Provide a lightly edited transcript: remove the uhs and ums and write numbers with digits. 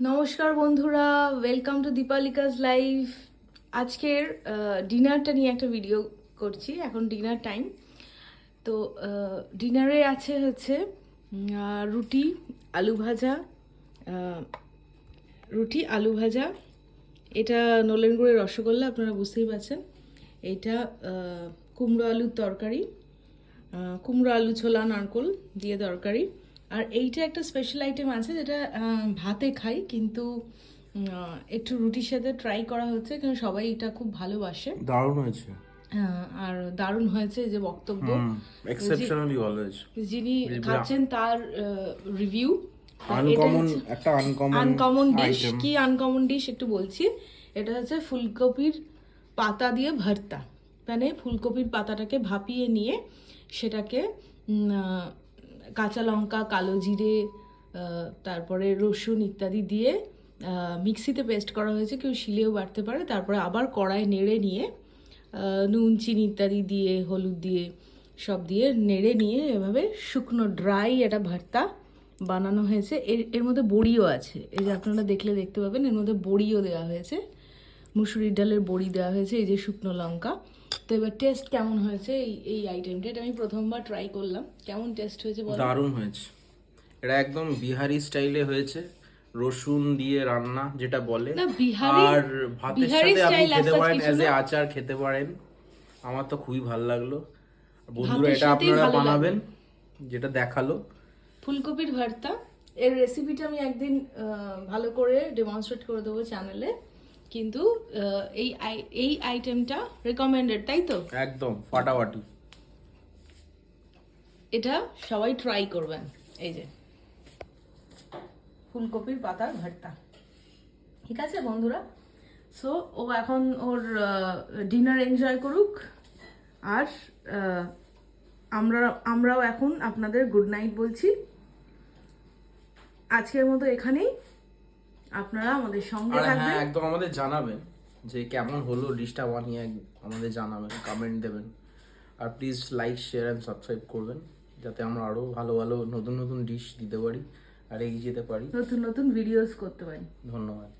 নমস্কার বন্ধুরা, welcome to দীপালিকাস live. আজকের ডিনারটা নিয়ে একটা ভিডিও করছি। এখন ডিনার টাইম। তো ডিনারে আছে হচ্ছে রুটি আলু ভাজা, আহ, রুটি আলু ভাজা। এটা নলেন গুড়ের রসগোল্লা, আপনারা বুঝতেই পারছেন। এটা কুমড়ো আলুর তরকারি, কুমড়ো আলু ছোলা নারকোল দিয়ে তরকারি। আর এইটা একটা স্পেশাল আইটেম আছে যেটা ভাতে খাই, কিন্তু একটু রুটির সাথে ট্রাই করা হচ্ছে কারণ সবাই এটা খুব ভালোবাসে। দারুণ হয়েছে। আর দারুণ হয়েছে যে বক্তব্য, এক্সেপশনালি ভালো হয়েছে। যিনি খাচ্ছেন তার রিভিউ। আনকমন একটা আনকমন ডিশ। আইটেম। কি আনকমন ডিশ একটু বলছি। এটা হচ্ছে ফুলকপির পাতা দিয়ে ভর্তা। মানে ফুলকপির পাতাটাকে ভাপিয়ে নিয়ে সেটাকে কাঁচা লঙ্কা, কালো জিরে, তারপরে রসুন ইত্যাদি দিয়ে মিক্সিতে পেস্ট করা হয়েছে, কেউ শিলেও বাটতে পারে। তারপরে আবার কড়াই নেড়ে নিয়ে নুন চিনি ইত্যাদি দিয়ে, হলুদ দিয়ে, সব দিয়ে নেড়ে নিয়ে এভাবে শুকনো ড্রাই একটা ভর্তা বানানো হয়েছে। এর মধ্যে বড়িও আছে। এই যে আপনারা দেখলে দেখতে পাবেন, এর মধ্যে বড়িও দেওয়া হয়েছে, মুসুরির ডালের বড়ি দেওয়া হয়েছে, এই যে শুকনো লঙ্কা। তো এবার টেস্ট কেমন হয়েছে এই আইটেমটা, এটা আমি প্রথমবার ট্রাই করলাম। কেমন টেস্ট হয়েছে বলো? দারুণ হয়েছে। এটা একদম বিহারি স্টাইলে হয়েছে, রসুন দিয়ে রান্না যেটা বলে। না, বিহারি আর ভাতের বিহারি সাথে আপনি স্টাইল খেতে পারেন, কিছু অ্যাজ এ না। আচার খেতে পারেন। আমার তো খুবই ভালো লাগলো। বন্ধুরা, ভাতের এটা সাথেই আপনারা ভালো বানাবেন যেটা দেখালো। ফুলকপির ভর্তা, এর রেসিপিটা আমি একদিন ভালো করে ডেমনস্ট্রেট করে দেবো চ্যানেলে। কিন্তু এই আইটেমটা রেকমেন্ডেড, তাই তো? একদম ফাটাফাটি। এটা সবাই ট্রাই করবেন। এই যে ফুলকপির পাতার ভর্তা। ঠিক আছে বন্ধুরা, সো ও এখন ওর ডিনার এনজয় করুক। আর আমরাও এখন আপনাদের গুড নাইট বলছি। আজকের মতো এখানেই। আপনারা আমাদের সঙ্গে আর হ্যাঁ, থাকবেন। একদম আমাদের জানাবেন যে কেমন হলো ডিশটা বানিয়ে, আমাদের জানাবেন, কমেন্ট দেবেন। আর please like, share and subscribe করবেন, যাতে আমরা আরও ভালো ভালো নতুন নতুন ডিশ দিতে পারি আর এগিয়ে যেতে পারি। নতুন নতুন ভিডিওস করতে পারি। ধন্যবাদ।